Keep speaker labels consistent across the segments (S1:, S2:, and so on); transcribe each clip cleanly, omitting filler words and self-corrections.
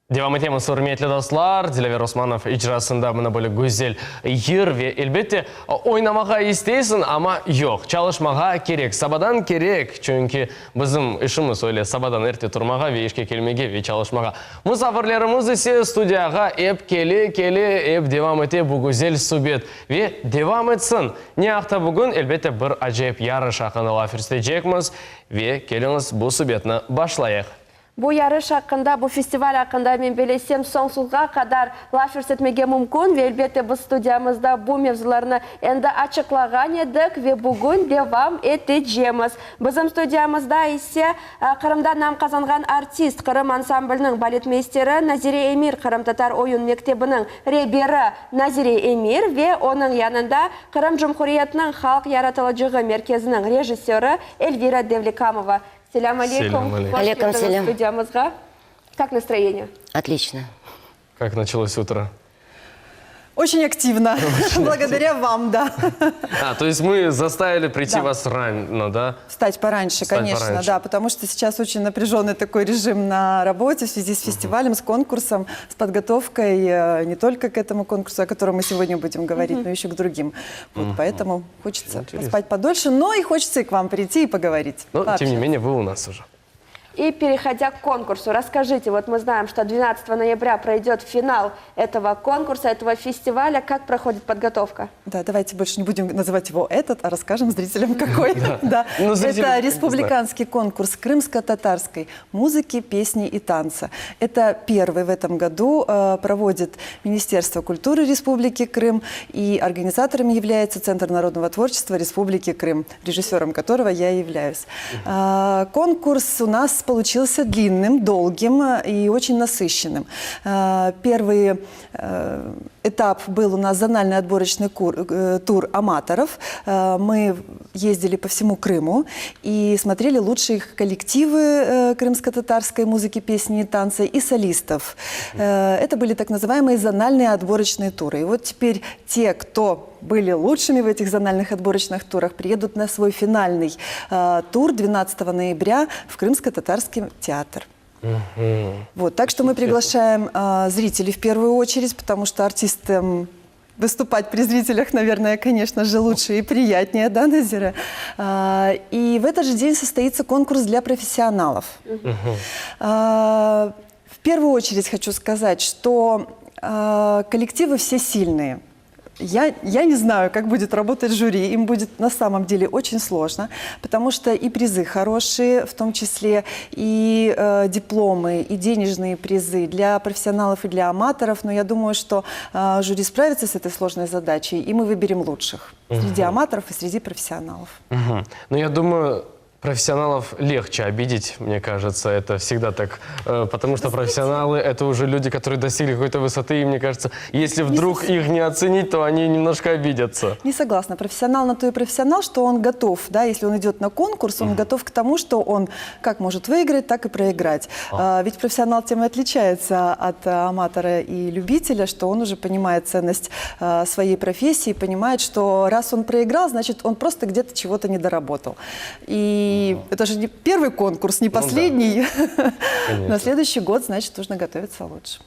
S1: Девамы тема сурметлі достлар, Дилавер Османов icrasында мына бөлі гүзел ерве. Элбетте, ойнамаға истейсін, ама yok. Çalışmaға керек, сабадан керек. Чөнки бізім ішіміз ойле сабадан әрте тұрмаға, ве ешке келмеге, ве çalışmaға. Мұсафырлеріміз ісе студияға эп келе, эп девам ете бұл гүзел субет. Ве девам етсін. Не ақта бүгін, элбетте бір ажайып яры шақыны лаферсте жекміз. Ве келіңіз бұл субетні башлайық.
S2: Бұл ярыш ақында, бұл фестиваль ақында мен белесем соңсулға қадар лаферс етмеге мүмкін. Ве әлбетте бұл студиямызда бұл мевзуларны әнді ачықлаған едік. Ве бүгін девам етежеміз. Бізім студиямызда есе Қырымда нам қазанған артист, Қырым ансамблінің балетмейстері Назире Эмир, Қырым татар ойын мектебінің ребері Назире Эмир. Ве оның янында Қырым Жұмхуриетінің халық яратылыжығы мерkezінің режиссері Эльвира Девликамова. Селям алейкум.
S3: Алейкум селям.
S2: Студиямызға. Как настроение?
S3: Отлично.
S1: Как началось утро?
S4: Очень активно. Благодаря вам, да.
S1: То есть мы заставили прийти вас рано, да?
S4: Встать пораньше, конечно, да, потому что сейчас очень напряженный такой режим на работе в связи с фестивалем, с конкурсом, с подготовкой не только к этому конкурсу, о котором мы сегодня будем говорить, но еще к другим. Вот, поэтому хочется поспать подольше, но и хочется и к вам прийти и поговорить.
S1: Но, тем не менее, вы у нас уже.
S2: И переходя к конкурсу, расскажите, вот мы знаем, что 12 ноября пройдет финал этого конкурса, этого фестиваля. Как проходит подготовка?
S4: Да, давайте больше не будем называть его этот, а расскажем зрителям, какой. Да. Это республиканский конкурс крымско-татарской музыки, песни и танца. Это первый в этом году, проводит Министерство культуры Республики Крым, и организатором является Центр народного творчества Республики Крым, режиссером которого я являюсь. Конкурс у нас получился длинным, долгим и очень насыщенным. Первый этап был у нас зональный отборочный тур аматоров. Мы ездили по всему Крыму и смотрели лучшие коллективы крымско-татарской музыки, песни и танца и солистов. Это были так называемые зональные отборочные туры. И вот теперь те, кто были лучшими в этих зональных отборочных турах, приедут на свой финальный тур 12 ноября в Крымско-татарский театр. Вот, так что мы приглашаем зрителей в первую очередь, потому что артистам выступать при зрителях, наверное, конечно же, лучше и приятнее, да, Назира? И в этот же день состоится конкурс для профессионалов. В первую очередь хочу сказать, что коллективы все сильные. Я не знаю, как будет работать жюри, им будет на самом деле очень сложно, потому что и призы хорошие, в том числе и дипломы, и денежные призы для профессионалов и для аматоров, но я думаю, что жюри справится с этой сложной задачей, и мы выберем лучших среди аматоров и среди профессионалов.
S1: Ну, я думаю, профессионалов легче обидеть, мне кажется, это всегда так, потому что профессионалы — это уже люди, которые достигли какой-то высоты, и мне кажется, если вдруг их не оценить, то они немножко обидятся.
S4: Не согласна. Профессионал на то и профессионал, что он готов, да, если он идет на конкурс, он готов к тому, что он как может выиграть, так и проиграть. Ведь профессионал тем и отличается от аматора и любителя, что он уже понимает ценность своей профессии, понимает, что раз он проиграл, значит, он просто где-то чего-то не доработал. И это же не первый конкурс, не последний. На следующий год, значит, нужно готовиться лучше.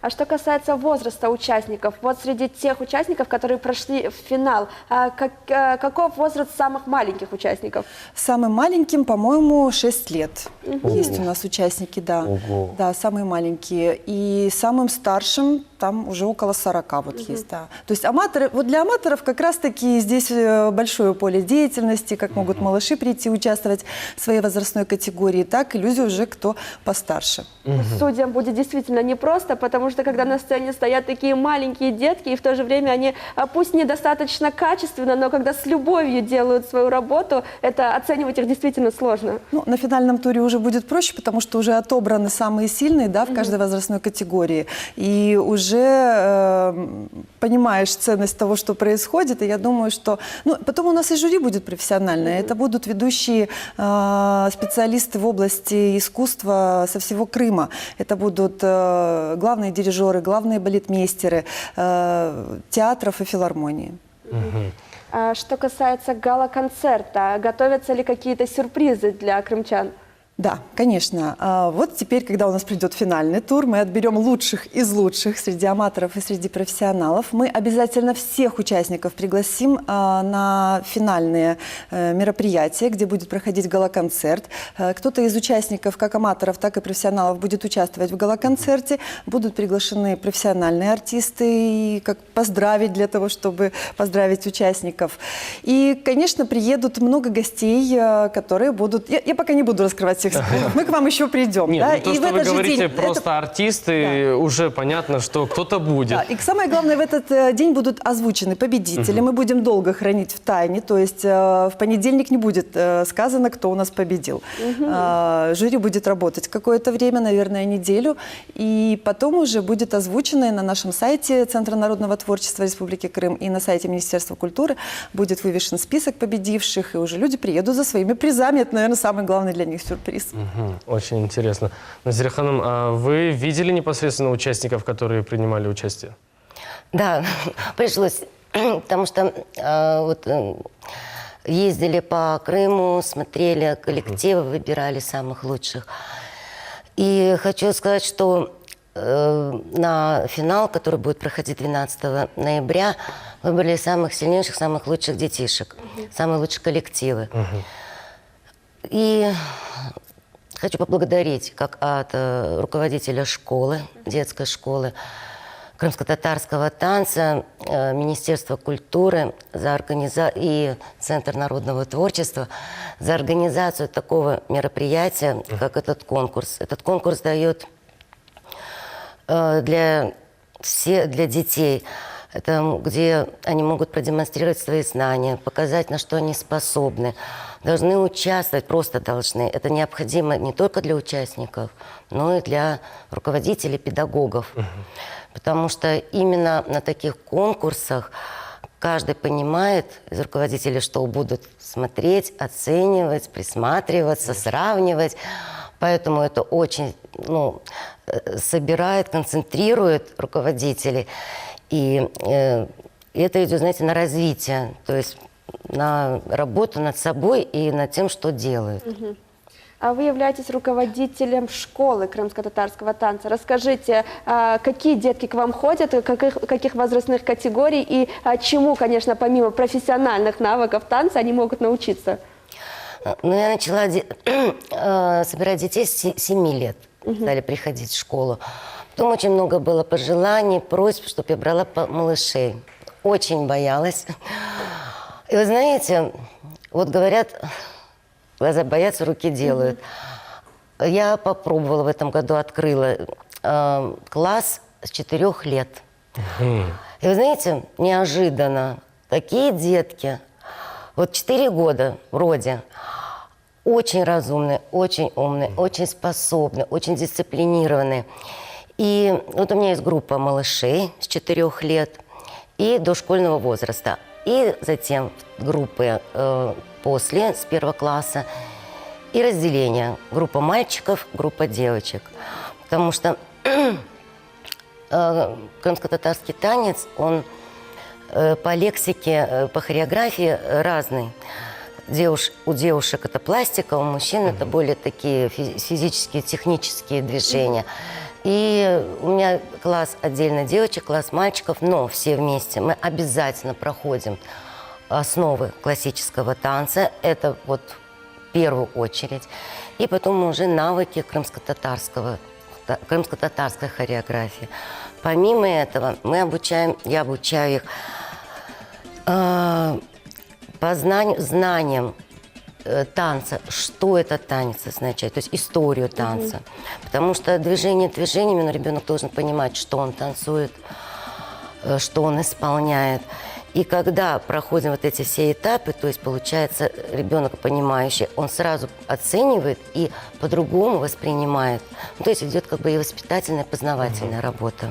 S2: А что касается возраста участников, вот среди тех участников, которые прошли в финал, каков возраст самых маленьких участников?
S4: Самым маленьким, по-моему, 6 лет. Есть у нас участники, да. Да, самые маленькие. И самым старшим там уже около 40 вот есть, да. То есть аматоры, вот для аматоров как раз-таки здесь большое поле деятельности, как могут малыши прийти участвовать в своей возрастной категории, так и люди уже кто постарше.
S2: Судьям будет действительно непросто, потому что когда на сцене стоят такие маленькие детки, и в то же время они, пусть недостаточно качественно, но когда с любовью делают свою работу, это оценивать их действительно сложно.
S4: Ну, на финальном туре уже будет проще, потому что уже отобраны самые сильные, да, в каждой возрастной категории. И уже понимаешь ценность того, что происходит. И я думаю, что... Ну, потом у нас и жюри будет профессиональное. Это будут ведущие специалисты в области искусства со всего Крыма. Это будут главные дирижеры, главные балетмейстеры театров и филармонии.
S2: Что касается гала-концерта, готовятся ли какие-то сюрпризы для крымчан?
S4: Да, конечно. Вот теперь, когда у нас придет финальный тур, мы отберем лучших из лучших среди аматоров и среди профессионалов. Мы обязательно всех участников пригласим на финальные мероприятия, где будет проходить гала-концерт. Кто-то из участников, как аматоров, так и профессионалов, будет участвовать в гала-концерте. Будут приглашены профессиональные артисты, и как поздравить для того, чтобы поздравить участников. И, конечно, приедут много гостей, которые будут... Я пока не буду раскрывать всех секретов, мы к вам еще придем.
S1: Нет,
S4: да?
S1: ну, то,
S4: и
S1: что
S4: в
S1: вы
S4: этот же
S1: говорите,
S4: день
S1: просто артисты, уже понятно, что кто-то будет.
S4: Да, и самое главное, в этот день будут озвучены победители. Мы будем долго хранить в тайне, то есть в понедельник не будет сказано, кто у нас победил. Жюри будет работать какое-то время, наверное, неделю, и потом уже будет озвучено и на нашем сайте Центра народного творчества Республики Крым и на сайте Министерства культуры будет вывешен список победивших, и уже люди приедут за своими призами. Это, наверное, самый главный для них сюрприз.
S1: Очень интересно. Назира Ханым, а вы видели непосредственно участников, которые принимали участие?
S3: Да, пришлось, потому что ездили по Крыму, смотрели коллективы, выбирали самых лучших. И хочу сказать, что на финал, который будет проходить 12 ноября, выбрали самых сильнейших, самых лучших детишек, самые лучшие коллективы. И хочу поблагодарить как от руководителя школы, детской школы, крымско-татарского танца, Министерства культуры и Центр народного творчества за организацию такого мероприятия, как этот конкурс. Этот конкурс дает для детей, это где они могут продемонстрировать свои знания, показать, на что они способны. Должны участвовать, просто должны. Это необходимо не только для участников, но и для руководителей, педагогов. Потому что именно на таких конкурсах каждый понимает из руководителей, что будут смотреть, оценивать, присматриваться, сравнивать. Поэтому это очень собирает, концентрирует руководителей. И это идет, знаете, на развитие, то есть на работу над собой и над тем, что делают.
S2: А вы являетесь руководителем школы крымско-татарского танца. Расскажите, какие детки к вам ходят, каких возрастных категорий и чему, конечно, помимо профессиональных навыков танца, они могут научиться?
S3: Ну, я начала собирать детей с 7 лет, стали приходить в школу. Потом очень много было пожеланий, просьб, чтобы я брала малышей. Очень боялась. И вы знаете, вот говорят, глаза боятся, руки делают. Я попробовала в этом году, открыла класс с 4 лет. И вы знаете, неожиданно, такие детки, вот 4 года вроде, очень разумные, очень умные, очень способные, очень дисциплинированные. И вот у меня есть группа малышей с 4 лет и дошкольного возраста. И затем группы после, с 1 класса, и разделение. Группа мальчиков, группа девочек. Потому что крымско-татарский танец, он по лексике, по хореографии разный. У девушек это пластика, у мужчин это более такие физические, технические движения. И у меня класс отдельно девочек, класс мальчиков, но все вместе мы обязательно проходим основы классического танца. Это вот в первую очередь. И потом уже навыки крымско-татарской хореографии. Помимо этого я обучаю их знаниям танца, что это танец означает, то есть историю танца. Потому что движение движениями, но ребенок должен понимать, что он танцует, что он исполняет. И когда проходим вот эти все этапы, то есть получается ребенок понимающий, он сразу оценивает и по-другому воспринимает. То есть идет как бы и воспитательная, познавательная работа.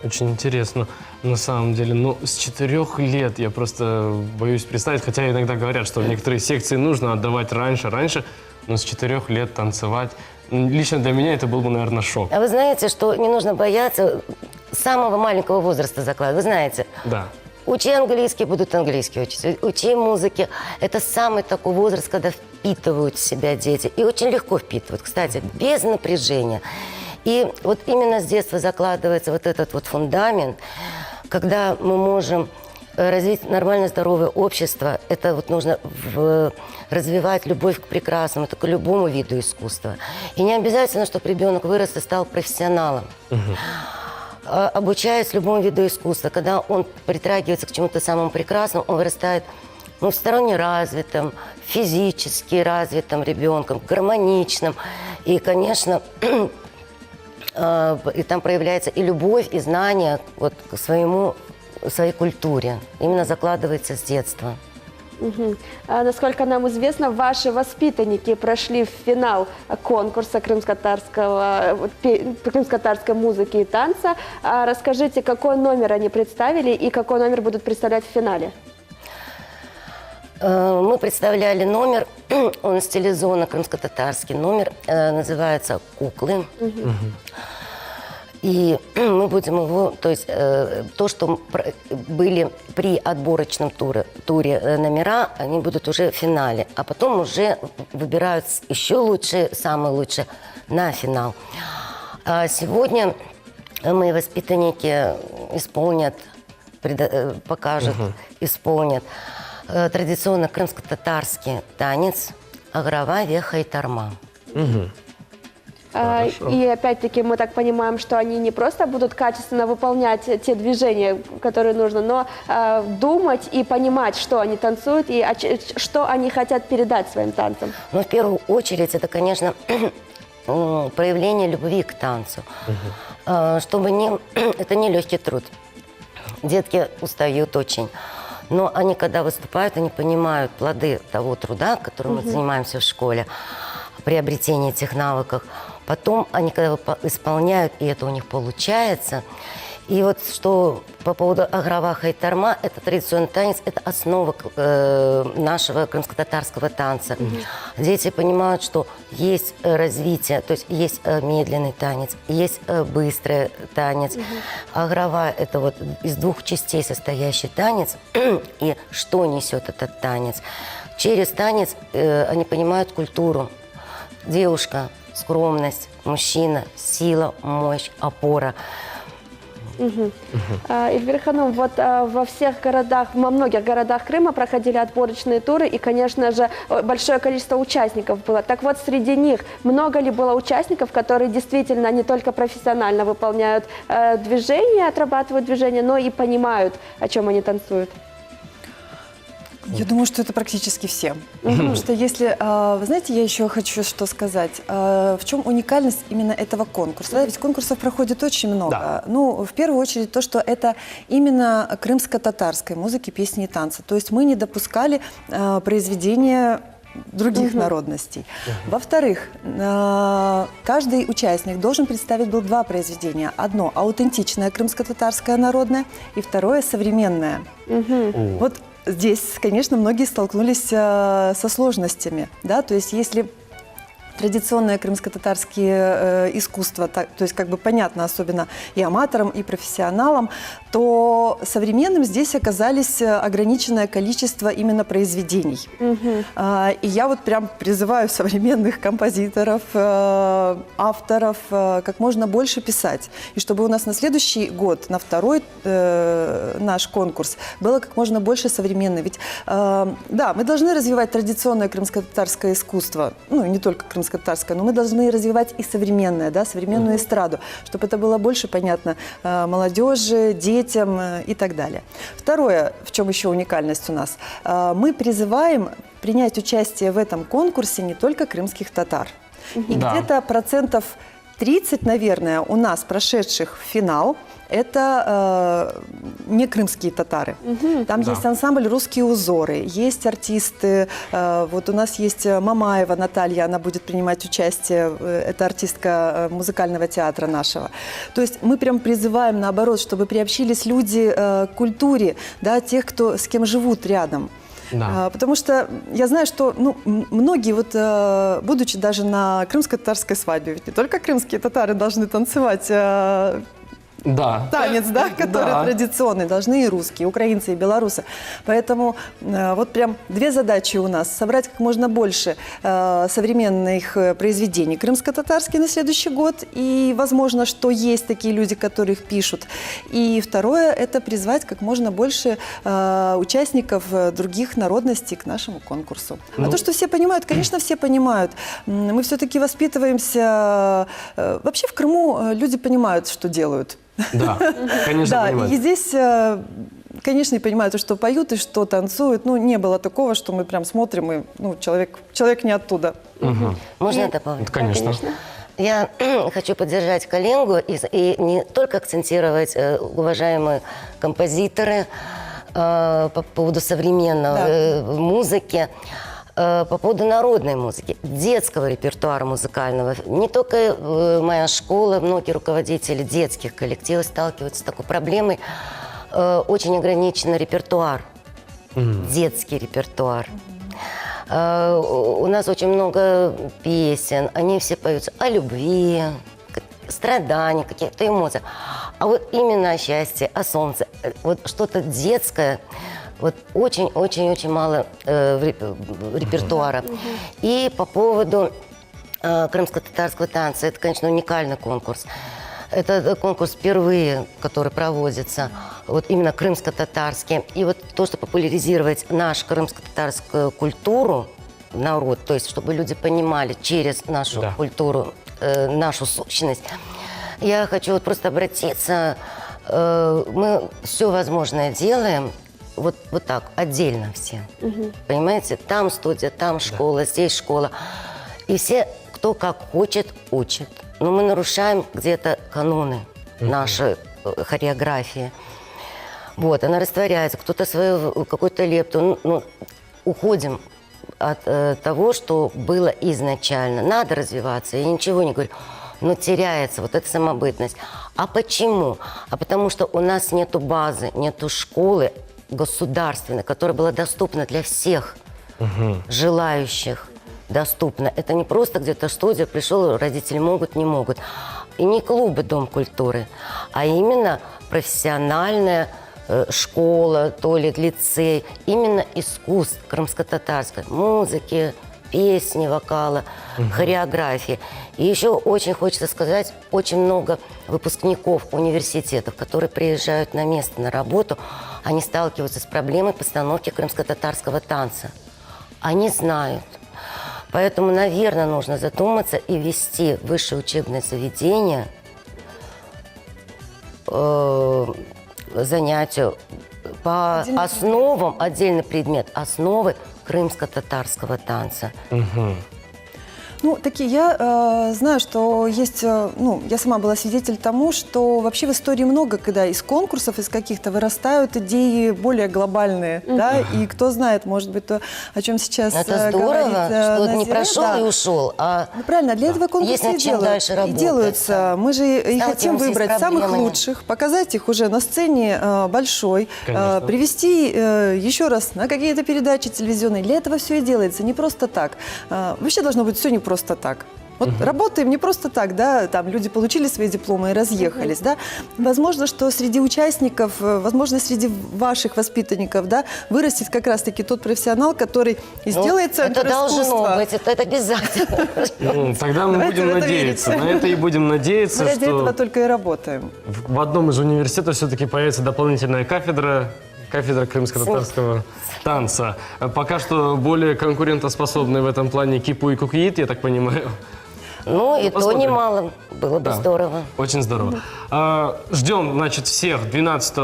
S1: Очень интересно, на самом деле. Ну, с 4 лет я просто боюсь представить, хотя иногда говорят, что в некоторые секции нужно отдавать раньше, но с 4 лет танцевать, лично для меня это был бы, наверное, шок.
S3: А вы знаете, что не нужно бояться самого маленького возраста закладывать, вы знаете?
S1: Да.
S3: Учи английский, будут английский учить. Учи музыке. Это самый такой возраст, когда впитывают в себя дети. И очень легко впитывают, кстати, без напряжения. И вот именно с детства закладывается вот этот вот фундамент, когда мы можем развить нормально здоровое общество. Это вот нужно развивать любовь к прекрасному, это к любому виду искусства. И не обязательно, чтобы ребенок вырос и стал профессионалом. Обучаясь любому виду искусства, когда он притрагивается к чему-то самому прекрасному, он вырастает всесторонне развитым, физически развитым ребенком, гармоничным. И, конечно, и там проявляется и любовь, и знание вот к своей культуре. Именно закладывается с детства.
S2: Насколько нам известно, ваши воспитанники прошли в финал конкурса крымско-татарской музыки и танца. Расскажите, какой номер они представили и какой номер будут представлять в финале?
S3: Мы представляли номер, он стилизованно крымско-татарский номер, называется «Куклы». И мы будем его, то есть то, что были при отборочном туре номера, они будут уже в финале. А потом уже выбирают еще лучшие, самые лучшие на финал. А сегодня мои воспитанники исполнят, покажут, исполнят традиционно крымско-татарский танец «Аграва, веха и тарма».
S2: И опять-таки мы так понимаем, что они не просто будут качественно выполнять те движения, которые нужно, но думать и понимать, что они танцуют и что они хотят передать своим танцам.
S3: Ну, в первую очередь, это, конечно, проявление любви к танцу. Чтобы это не легкий труд. Детки устают очень. Но они, когда выступают, они понимают плоды того труда, которым мы занимаемся в школе, приобретение этих навыков. Потом они, когда исполняют, и это у них получается. И вот что по поводу аграва хайтарма, это традиционный танец, это основа нашего крымско-татарского танца. Дети понимают, что есть развитие, то есть есть медленный танец, есть быстрый танец. Аграва – это вот из двух частей состоящий танец. И что несет этот танец? Через танец они понимают культуру. Девушка, скромность, мужчина, сила, мощь, опора.
S2: Эльвира Ханум, вот во всех городах, во многих городах Крыма проходили отборочные туры, и, конечно же, большое количество участников было. Так вот, среди них много ли было участников, которые действительно не только профессионально выполняют движения, отрабатывают движения, но и понимают, о чем они танцуют?
S4: Я думаю, что это практически все. Потому что если, вы знаете, я еще хочу что сказать. В чем уникальность именно этого конкурса? Да, ведь конкурсов проходит очень много.
S1: Да.
S4: Ну, в первую очередь то, что это именно крымско-татарской музыки, песни и танца. То есть мы не допускали произведения других народностей. Во-вторых, каждый участник должен представить был два произведения. Одно аутентичное крымско-татарское народное, и второе современное. Вот здесь, конечно, многие столкнулись со сложностями, да, то есть если традиционное крымско-татарские искусства, то есть как бы понятно, особенно и аматорам, и профессионалам, то современным здесь оказались ограниченное количество именно произведений. И я вот прям призываю современных композиторов, авторов как можно больше писать. И чтобы у нас на следующий год, на второй наш конкурс, было как можно больше современных. Ведь, да, мы должны развивать традиционное крымско-татарское искусство, ну, не только крымско-татарское, но мы должны развивать и современное, да, современную эстраду, чтобы это было больше понятно молодежи, детям и так далее. Второе, в чем еще уникальность у нас, мы призываем принять участие в этом конкурсе не только крымских татар. И где-то процентов 30, наверное, у нас прошедших в финал, это не крымские татары. Там есть ансамбль «Русские узоры», есть артисты. Вот у нас есть Мамаева Наталья, она будет принимать участие, это артистка музыкального театра нашего. То есть мы прям призываем, наоборот, чтобы приобщились люди к культуре, да, тех, с кем живут рядом.
S1: Да.
S4: Потому что я знаю, что многие, вот, будучи даже на крымско-татарской свадьбе, ведь не только крымские татары должны танцевать танец, да, который традиционный. Должны и русские, и украинцы, и белорусы. Поэтому вот прям две задачи у нас. Собрать как можно больше современных произведений крымско-татарских на следующий год. И возможно, что есть такие люди, которые их пишут. И второе – это призвать как можно больше участников других народностей к нашему конкурсу. А то, что все понимают, конечно, все понимают. Мы все-таки воспитываемся… Вообще в Крыму люди понимают, что делают.
S1: Да, конечно, понимают.
S4: И здесь… Конечно, и понимают, что поют и что танцуют. Ну, не было такого, что мы прям смотрим, и человек не оттуда.
S3: Можно это добавить?
S1: Конечно.
S3: Я хочу поддержать коллегу и не только акцентировать, уважаемые композиторы, по поводу современной музыки, по поводу народной музыки, детского репертуара музыкального. Не только моя школа, многие руководители детских коллективов сталкиваются с такой проблемой. Очень ограниченный репертуар, детский репертуар. У нас очень много песен, они все поются о любви, страданиях, каких-то эмоциях. А вот именно о счастье, о солнце, вот что-то детское, вот очень-очень-очень мало репертуара. И по поводу крымско-татарского танца, это, конечно, уникальный конкурс. Это конкурс впервые, который проводится, вот именно крымско-татарский. И вот то, что популяризировать нашу крымско-татарскую культуру, народ, то есть чтобы люди понимали через нашу культуру, нашу сущность. Я хочу вот просто обратиться, мы все возможное делаем, вот так, отдельно все. Понимаете, там студия, там школа, здесь школа. И все, кто как хочет, учит. Но мы нарушаем где-то каноны нашей хореографии. Вот, она растворяется, кто-то свою какую-то лепту. Ну, уходим от того, что было изначально. Надо развиваться, я ничего не говорю. Но теряется вот эта самобытность. А почему? А потому что у нас нету базы, нету школы государственной, которая была доступна для всех желающих. Доступно. Это не просто где-то студия, пришел, родители могут, не могут. И не клубы, дом культуры, а именно профессиональная школа, то ли лицей, именно искусств крымско-татарской, музыки, песни, вокала, хореографии. И еще очень хочется сказать, очень много выпускников университетов, которые приезжают на место, на работу, они сталкиваются с проблемой постановки крымско-татарского танца. Они знают. Поэтому, наверное, нужно задуматься и ввести высшее учебное заведение занятию по основам, отдельный предмет, основы крымско-татарского танца.
S4: Ну, такие, я знаю, что есть, я сама была свидетель тому, что вообще в истории много, когда из конкурсов, из каких-то вырастают идеи более глобальные, да, и кто знает, может быть, то, о чем сейчас
S3: это здорово, что не прошел и ушел, а
S4: ну, правильно, для этого конкурсы и делаются. Мы же и хотим выбрать самых лучших, показать их уже на сцене большой, привести еще раз на какие-то передачи телевизионные. Для этого все и делается, не просто так. Вообще должно быть все не просто так. Вот работаем не просто так, да, там люди получили свои дипломы и разъехались, да. Возможно, что среди участников, возможно, среди ваших воспитанников, да, вырастет как раз-таки тот профессионал, который и сделает центр
S3: искусства. Это должно быть, это
S1: Ну,
S3: обязательно.
S1: тогда мы будем надеяться, на это и будем надеяться,
S4: Мы для этого
S1: что
S4: только и работаем.
S1: в одном из университетов все-таки появится дополнительная кафедра крымско-татарского танца. Пока что более конкурентоспособны в этом плане Кипу и Кукиит, я так понимаю.
S3: Ну, и то
S1: посмотрим.
S3: немало. Было бы здорово.
S1: Очень здорово. Ждем, значит, всех 12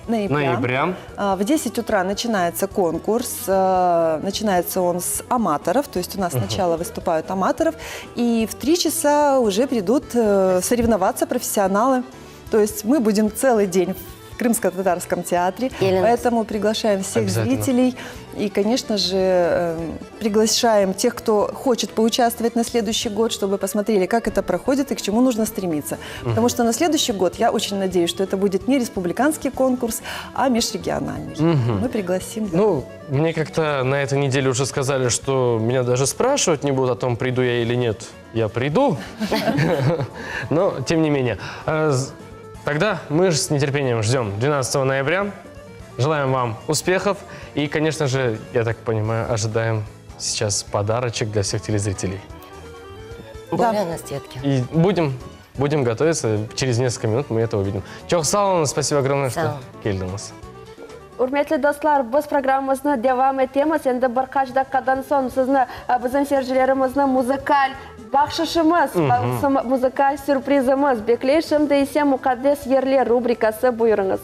S1: ноября.
S4: В 10 утра начинается конкурс. Начинается он с аматоров, то есть у нас сначала выступают аматоров, и в 3 часа уже придут соревноваться профессионалы. То есть мы будем целый день в Крымско-татарском театре, поэтому приглашаем всех зрителей и, конечно же, приглашаем тех, кто хочет поучаствовать на следующий год, чтобы посмотрели, как это проходит и к чему нужно стремиться. Потому что на следующий год, я очень надеюсь, что это будет не республиканский конкурс, а межрегиональный. Мы пригласим. Да.
S1: Ну, мне как-то на этой неделе уже сказали, что меня даже спрашивать не будут о том, приду я или нет. Я приду, но тем не менее. Тогда мы же с нетерпением ждем 12 ноября. Желаем вам успехов. И, конечно же, я так понимаю, ожидаем сейчас подарочек для всех телезрителей.
S3: Более у нас детки.
S1: И будем готовиться. Через несколько минут мы это увидим. Çok sağ olun. Спасибо огромное, что келдіңіз.
S2: Урметлі достар, біз программасына девам етеміз. Енді бір қаш дақадан соң сізні біздің сержілерімізні музыкаль бақшышымыз, музыкаль сюрпризіміз. Беклейшімді есе мұқаддес ерлер рубрикасы бұйырыңыз.